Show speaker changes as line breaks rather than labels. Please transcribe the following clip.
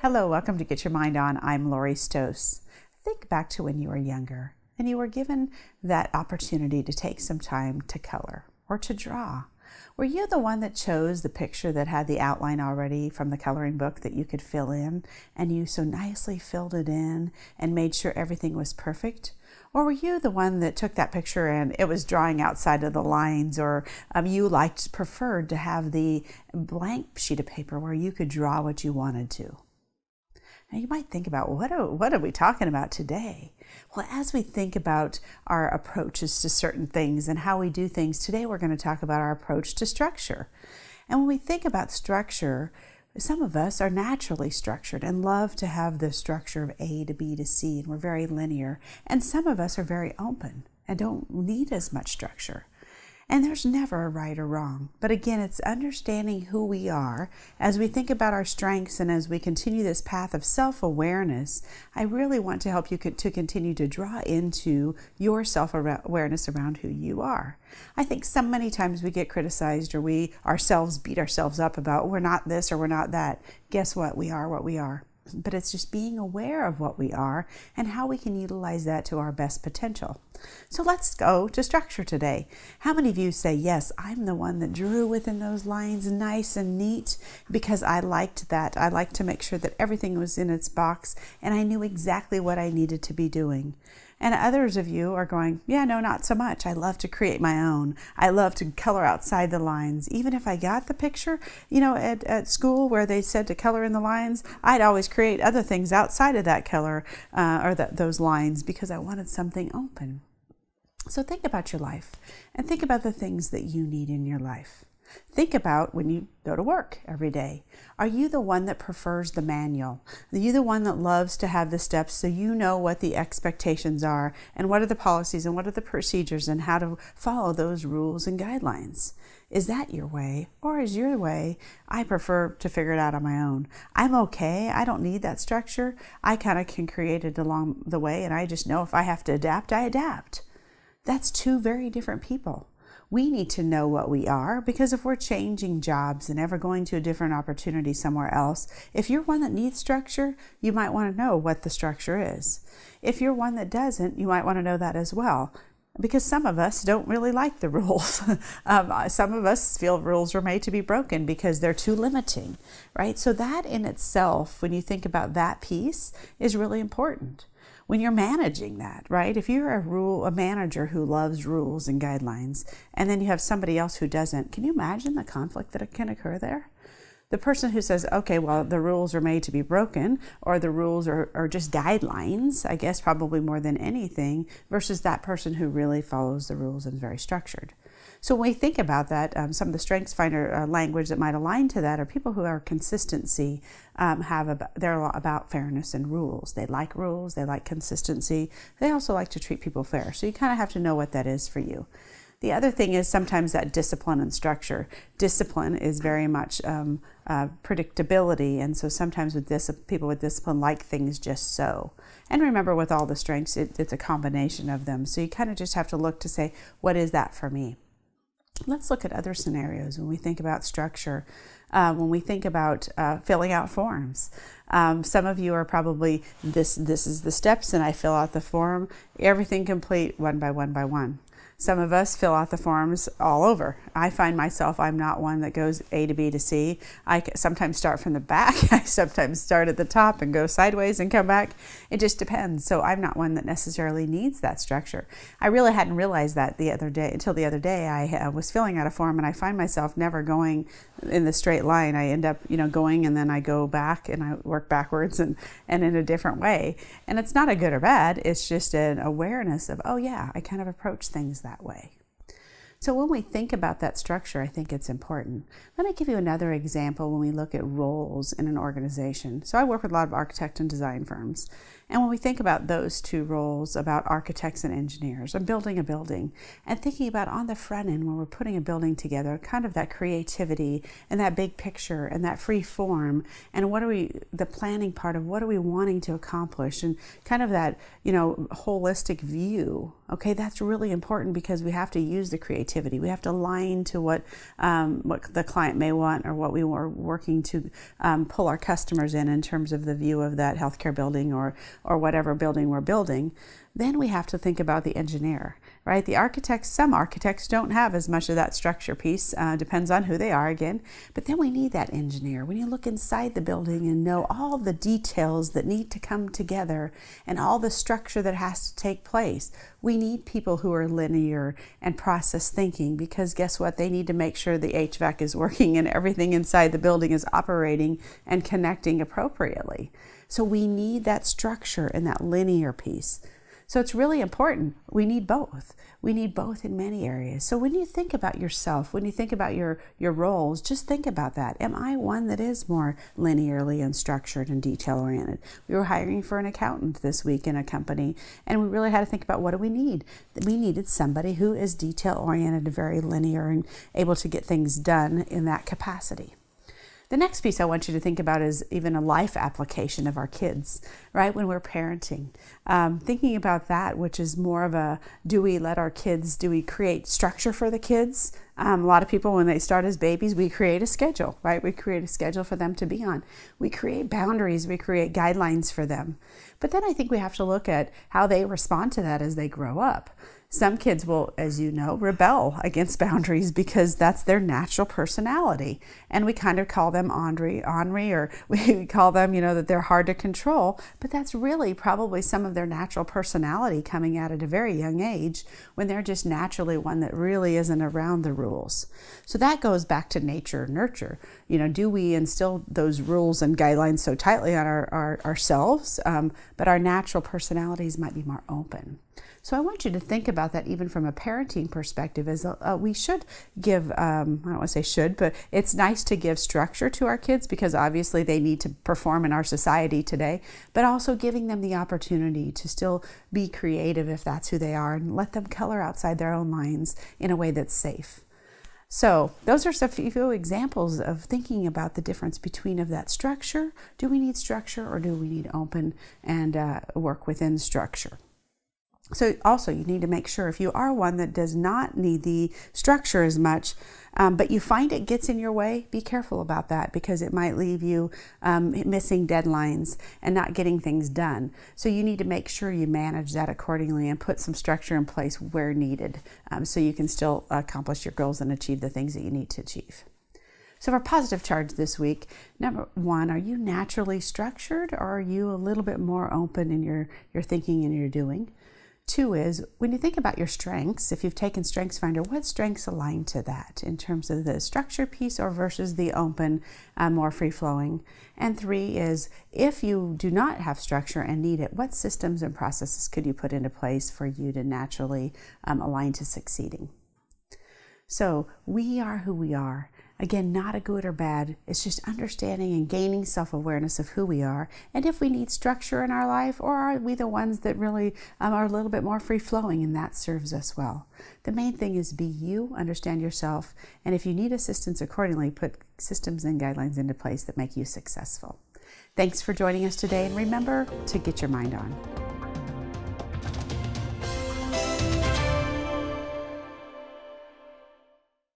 Hello, welcome to Get Your Mind On. I'm Lori Stohs. Think back to when you were younger and you were given that opportunity to take some time to color or to draw. Were you the one that chose the picture that had the outline already from the coloring book that you could fill in, and you so nicely filled it in and made sure everything was perfect? Or were you the one that took that picture and it was drawing outside of the lines, or you preferred to have the blank sheet of paper where you could draw what you wanted to? Now you might think about, what are we talking about today? Well, as we think about our approaches to certain things and how we do things, today we're going to talk about our approach to structure. And when we think about structure, some of us are naturally structured and love to have the structure of A to B to C, and we're very linear. And some of us are very open and don't need as much structure. And there's never a right or wrong. But again, it's understanding who we are as we think about our strengths, and as we continue this path of self-awareness. I really want to help you to continue to draw into your self-awareness around who you are. I think so many times we get criticized, or we ourselves beat ourselves up about we're not this or we're not that. Guess what? We are what we are. But it's just being aware of what we are and how we can utilize that to our best potential. So let's go to structure today. How many of you say, yes, I'm the one that drew within those lines nice and neat because I liked that. I liked to make sure that everything was in its box and I knew exactly what I needed to be doing. And others of you are going, yeah, no, not so much. I love to create my own. I love to color outside the lines. Even if I got the picture, at school where they said to color in the lines, I'd always create other things outside of that color those lines because I wanted something open. So think about your life and think about the things that you need in your life. Think about when you go to work every day. Are you the one that prefers the manual? Are you the one that loves to have the steps so you know what the expectations are and what are the policies and what are the procedures and how to follow those rules and guidelines? Is that your way, or is your way, I prefer to figure it out on my own? I'm okay. I don't need that structure. I kind of can create it along the way, and I just know if I have to adapt, I adapt. That's two very different people. We need to know what we are, because if we're changing jobs and ever going to a different opportunity somewhere else, if you're one that needs structure, you might want to know what the structure is. If you're one that doesn't, you might want to know that as well, because some of us don't really like the rules. Some of us feel rules are made to be broken because they're too limiting, right? So that in itself, when you think about that piece, is really important. When you're managing that, right? If you're a manager who loves rules and guidelines, and then you have somebody else who doesn't, can you imagine the conflict that can occur there? The person who says, okay, well, the rules are made to be broken, or the rules are just guidelines, I guess probably more than anything, versus that person who really follows the rules and is very structured. So when we think about that, some of the strengths finder language that might align to that are people who are consistency, they're a lot about fairness and rules. They like rules, they like consistency. They also like to treat people fair. So you kind of have to know what that is for you. The other thing is sometimes that discipline and structure. Discipline is very much predictability, and so sometimes with people with discipline like things just so. And remember, with all the strengths, it's a combination of them. So you kind of just have to look to say, what is that for me? Let's look at other scenarios when we think about structure. When we think about filling out forms. Some of you are probably, this is the steps, and I fill out the form, everything complete one by one by one. Some of us fill out the forms all over. I find myself, I'm not one that goes A to B to C. I sometimes start from the back. I sometimes start at the top and go sideways and come back. It just depends. So I'm not one that necessarily needs that structure. I really hadn't realized that until the other day. I was filling out a form, and I find myself never going in the straight line. I end up, going, and then I go back and I work backwards and in a different way. And it's not a good or bad. It's just an awareness of, oh yeah, I kind of approach things that way. So when we think about that structure, I think it's important. Let me give you another example when we look at roles in an organization. So I work with a lot of architect and design firms. And when we think about those two roles, about architects and engineers, and building a building, and thinking about on the front end when we're putting a building together, kind of that creativity and that big picture and that free form, and the planning part of what are we wanting to accomplish, and kind of that, holistic view. Okay, that's really important because we have to use the creativity creativity. We have to align to what the client may want, or what we were working to pull our customers in terms of the view of that healthcare building or whatever building we're building. Then we have to think about the engineer, right? The architects, some architects don't have as much of that structure piece, depends on who they are again, but then we need that engineer. When you look inside the building and know all the details that need to come together and all the structure that has to take place, we need people who are linear and process thinking, because guess what? They need to make sure the HVAC is working and everything inside the building is operating and connecting appropriately. So we need that structure and that linear piece. So it's really important. We need both. We need both in many areas. So when you think about yourself, when you think about your roles, just think about that. Am I one that is more linearly and structured and detail-oriented? We were hiring for an accountant this week in a company, and we really had to think about, what do we need? We needed somebody who is detail-oriented and very linear and able to get things done in that capacity. The next piece I want you to think about is even a life application of our kids, right? When we're parenting, thinking about that, which is more of a, do we create structure for the kids? A lot of people, when they start as babies, we create a schedule, right? We create a schedule for them to be on. We create boundaries, we create guidelines for them. But then I think we have to look at how they respond to that as they grow up. Some kids will, as you know, rebel against boundaries because that's their natural personality. And we kind of call them ornery, or we call them, that they're hard to control. But that's really probably some of their natural personality coming out at a very young age, when they're just naturally one that really isn't around the rules. So that goes back to nature, nurture. Do we instill those rules and guidelines so tightly on ourselves, but our natural personalities might be more open. So I want you to think about that even from a parenting perspective, as we should give, I don't want to say should, but it's nice to give structure to our kids, because obviously they need to perform in our society today, but also giving them the opportunity to still be creative if that's who they are, and let them color outside their own lines in a way that's safe. So those are a few examples of thinking about the difference between of that structure. Do we need structure, or do we need open and work within structure? So also, you need to make sure, if you are one that does not need the structure as much, but you find it gets in your way, be careful about that, because it might leave you missing deadlines and not getting things done. So you need to make sure you manage that accordingly and put some structure in place where needed, so you can still accomplish your goals and achieve the things that you need to achieve. So for positive charge this week, number one, are you naturally structured, or are you a little bit more open in your thinking and your doing? Two is, when you think about your strengths, if you've taken Strengths Finder, what strengths align to that in terms of the structure piece or versus the open, more free-flowing? And three is, if you do not have structure and need it, what systems and processes could you put into place for you to naturally align to succeeding? So we are who we are. Again, not a good or bad. It's just understanding and gaining self-awareness of who we are, and if we need structure in our life, or are we the ones that really are a little bit more free-flowing, and that serves us well. The main thing is be you, understand yourself, and if you need assistance accordingly, put systems and guidelines into place that make you successful. Thanks for joining us today, and remember to get your mind on.